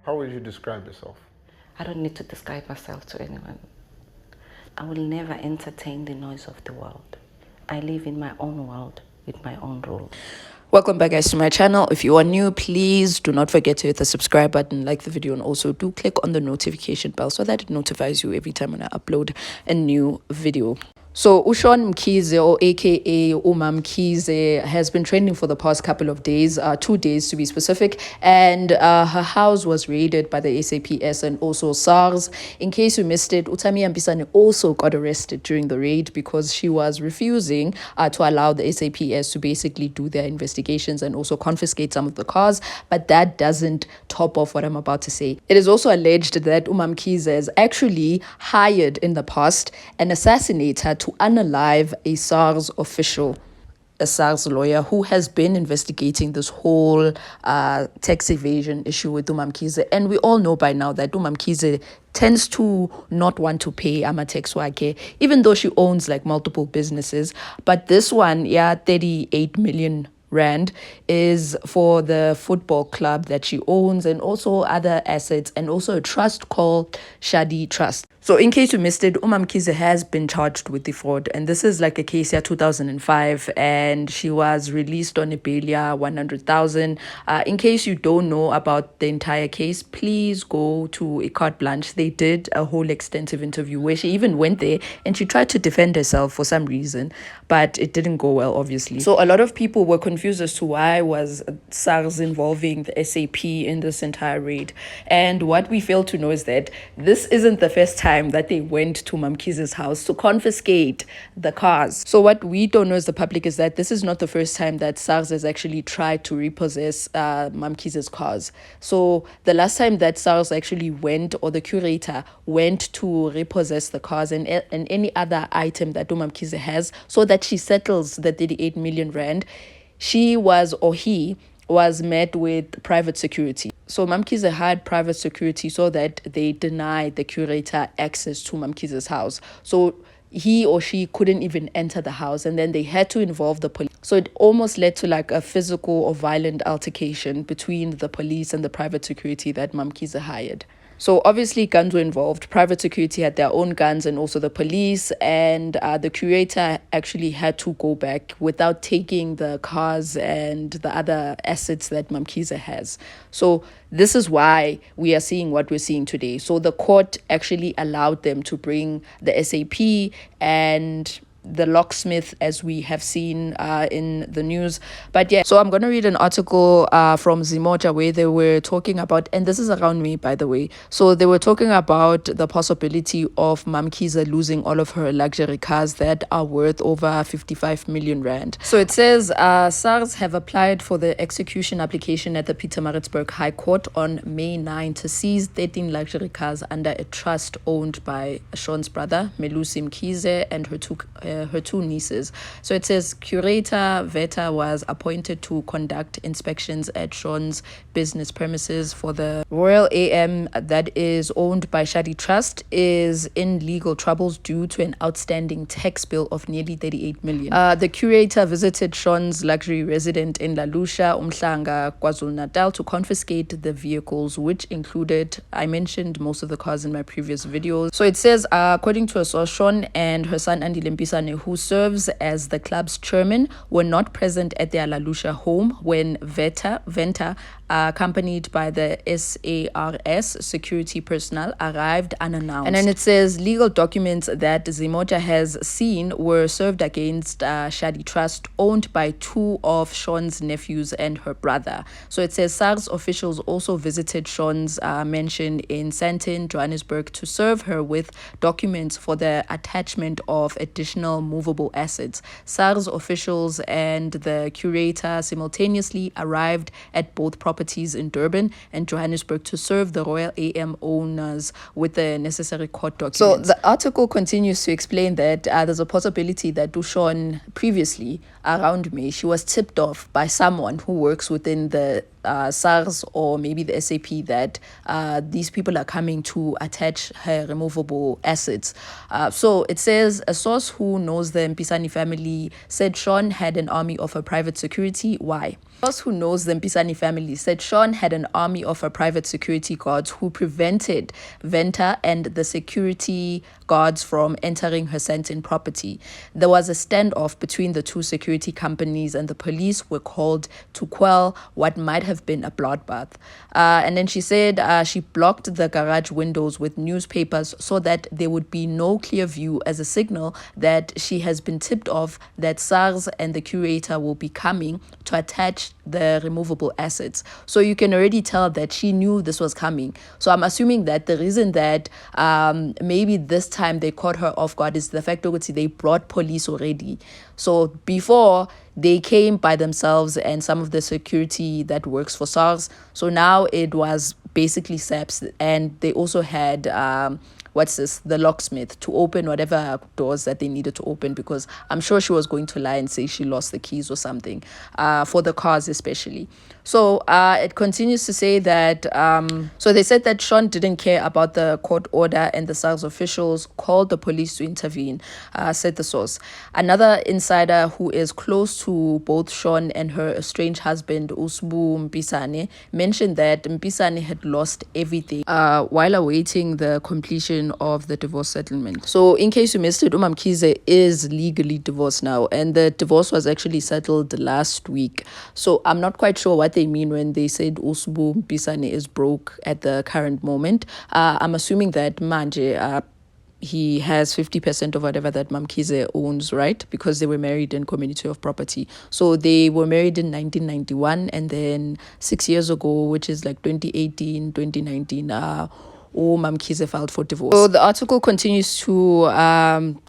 How would you describe yourself? I don't need to describe myself to anyone. I will never entertain the noise of the world. I live in my own world with my own rules. Welcome back, guys, to my channel. If you are new, please do not forget to hit the subscribe button, like the video, and also do click on the notification bell so that it notifies you every time when I upload a new video. So Mamkhize, or aka Mamkhize, has been trending for the past couple of days, 2 days to be specific, and her house was raided by the SAPS and also SARS. In case you missed it, Tamia Mpisane also got arrested during the raid because she was refusing to allow the SAPS to basically do their investigations and also confiscate some of the cars. But that doesn't top off what I'm about to say. It is also alleged that Mamkhize has actually hired in the past an assassinator to unalive a SARS official, a SARS lawyer who has been investigating this whole tax evasion issue with Mamkhize. And we all know by now that Mamkhize tends to not want to pay ama-tax wake, even though she owns like multiple businesses. But this one, 38 million rand is for the football club that she owns and also other assets and also a trust called Shadi Trust. So in case you missed it, Mamkhize has been charged with the fraud, and this is like a case 2005, and she was released on a bail 100,000. In case you don't know about the entire case, please go to a carte blanche. They did a whole extensive interview where she even went there and she tried to defend herself for some reason, but it didn't go well, obviously. So a lot of people were confused as to why was SARS involving the SAP in this entire raid. And what we fail to know is that this isn't the first time that they went to Mamkhize's house to confiscate the cars. So what we don't know as the public is that this is not the first time that SARS has actually tried to repossess Mamkhize's cars. So the last time that SARS actually went, or the curator went to repossess the cars and any other item that Mamkhize has so that she settles the 38 million rand, he was met with private security. So Mamkhize had private security so that they denied the curator access to Mamkhize's house. So he or she couldn't even enter the house, and then they had to involve the police. So it almost led to like a physical or violent altercation between the police and the private security that Mamkhize hired. So obviously guns were involved. Private security had their own guns and also the police, and the curator actually had to go back without taking the cars and the other assets that Mamkhize has. So this is why we are seeing what we're seeing today. So the court actually allowed them to bring the SAP and the locksmith, as we have seen in the news. But yeah, so I'm going to read an article from Zimoja where they were talking about, and this is around me, by the way. So they were talking about the possibility of Mamkhize losing all of her luxury cars that are worth over 55 million rand. So it says SARS have applied for the execution application at the Pietermaritzburg High Court on May 9 to seize 13 luxury cars under a trust owned by Sean's brother, Melusi Mamkhize, and her two nieces. So it says curator Veta was appointed to conduct inspections at Sean's business premises for the Royal AM that is owned by Shadi Trust is in legal troubles due to an outstanding tax bill of nearly 38 million. The curator visited Sean's luxury residence in Lalusha, Umhlanga, KwaZulu-Natal to confiscate the vehicles, which included, I mentioned most of the cars in my previous videos. So it says, according to a source, Sean and her son Andile Mpisane, who serves as the club's chairman, were not present at their Lalusha home when Venta, accompanied by the SARS security personnel, arrived unannounced. And then it says legal documents that Zimoja has seen were served against Shadi Trust, owned by two of Sean's nephews and her brother. So it says SARS officials also visited Sean's mansion in Sandton, Johannesburg, to serve her with documents for the attachment of additional movable assets. SARS officials and the curator simultaneously arrived at both properties in Durban and Johannesburg to serve the Royal AM owners with the necessary court documents. So the article continues to explain that there's a possibility that Dushan previously, around May, she was tipped off by someone who works within the SARS or maybe the SAP that these people are coming to attach her removable assets. So it says a source who knows the Mpisane family said Sean had an army of her private security. Why? Those who knows the Mpisane family said Sean had an army of her private security guards who prevented Venter and the security guards from entering her Santin property. There was a standoff between the two security companies, and the police were called to quell what might have been a bloodbath. And then she said she blocked the garage windows with newspapers so that there would be no clear view, as a signal that she has been tipped off that SARS and the curator will be coming to attach the removable assets. So you can already tell that she knew this was coming. So I'm assuming that the reason that maybe this time they caught her off guard is the fact that they brought police already. So before, they came by themselves and some of the security that works for SARS. So now it was basically SAPS, and they also had the locksmith to open whatever doors that they needed to open, because I'm sure she was going to lie and say she lost the keys or something, for the cars especially. So it continues to say that, so they said that Sean didn't care about the court order and the SARS officials called the police to intervene, said the source. Another insider who is close to both Sean and her estranged husband, Usbu Mpisane, mentioned that Mpisane had lost everything while awaiting the completion of the divorce settlement. So in case you missed it, Mamkhize is legally divorced now, and the divorce was actually settled last week. So I'm not quite sure what they mean when they said Usbu Mpisane is broke at the current moment. I'm assuming that manje he has 50% of whatever that Mamkhize owns, right? Because they were married in community of property. So they were married in 1991, and then 6 years ago, which is like 2018, 2019, Mamkhize filed for divorce. So the article continues to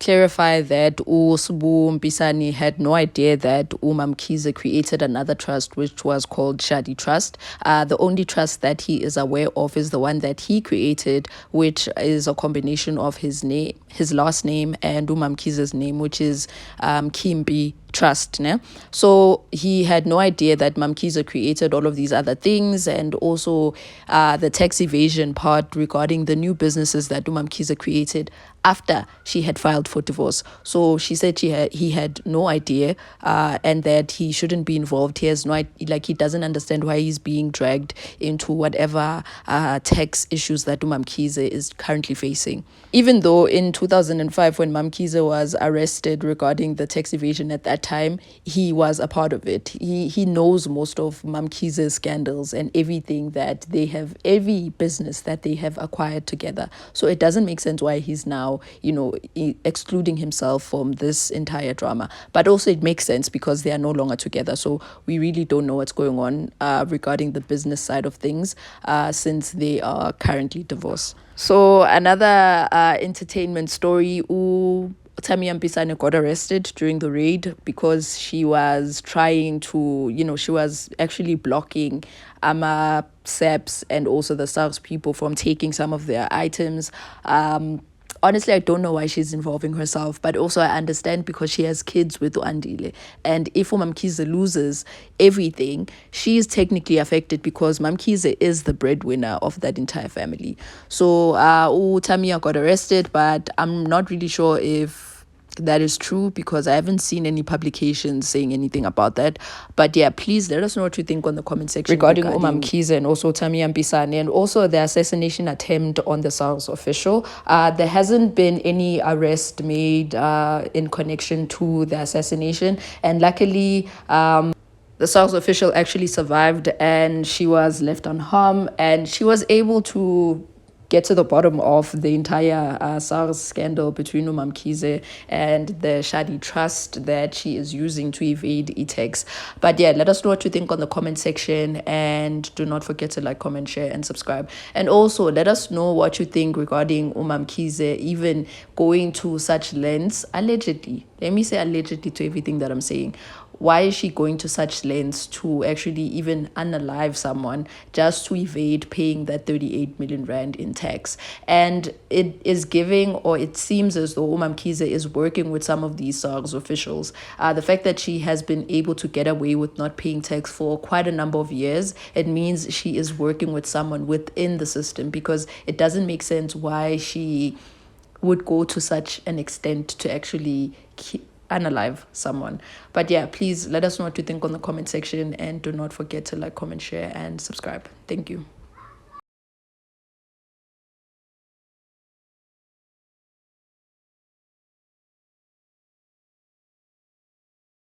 clarify that Usbu Mpisane had no idea that Mamkhize created another trust, which was called Shadi Trust. The only trust that he is aware of is the one that he created, which is a combination of his name, his last name, and Mamkhize's name, which is Kimbi Trust. Ne? So he had no idea that Mamkhize created all of these other things, and also the tax evasion part regarding the new businesses that Mamkhize created after she had filed for divorce. So she said he had no idea, and that he shouldn't be involved. He has no, like, he doesn't understand why he's being dragged into whatever tax issues that Mamkhize is currently facing. Even though in 2005, when Mamkhize was arrested regarding the tax evasion at that time, he was a part of it. He knows most of Mamkhize's scandals and everything that they have, every business that they have acquired together. So it doesn't make sense why he's now, excluding himself from this entire drama. But also it makes sense because they are no longer together. So we really don't know what's going on regarding the business side of things, since they are currently divorced. So another entertainment story, Tamia Mpisane got arrested during the raid because she was trying to, she was actually blocking SAPS and also the SARS people from taking some of their items. Honestly, I don't know why she's involving herself, but also I understand because she has kids with Andile. And if Mamkhize loses everything, she is technically affected because Mamkhize is the breadwinner of that entire family. So Tamia got arrested, but I'm not really sure if that is true because I haven't seen any publications saying anything about that. But yeah, please let us know what you think on the comment section regarding Mamkhize and also Tamia Mpisane, and also the assassination attempt on the SARS official. There hasn't been any arrest made in connection to the assassination, and luckily the SARS official actually survived and she was left unharmed, and she was able to get to the bottom of the entire SARS scandal between Mamkhize and the Shadi Trust that she is using to evade e-tax. But yeah, let us know what you think on the comment section, and do not forget to like, comment, share, and subscribe. And also let us know what you think regarding Mamkhize even going to such lengths, allegedly. Let me say allegedly to everything that I'm saying. Why is she going to such lengths to actually even unalive someone just to evade paying that 38 million rand in tax? And it is giving, or it seems as though Mamkhize is working with some of these SARS officials. The fact that she has been able to get away with not paying tax for quite a number of years, it means she is working with someone within the system, because it doesn't make sense why she would go to such an extent to actually unalive someone. But yeah, please let us know what you think on the comment section, and do not forget to like, comment, share, and subscribe. Thank you.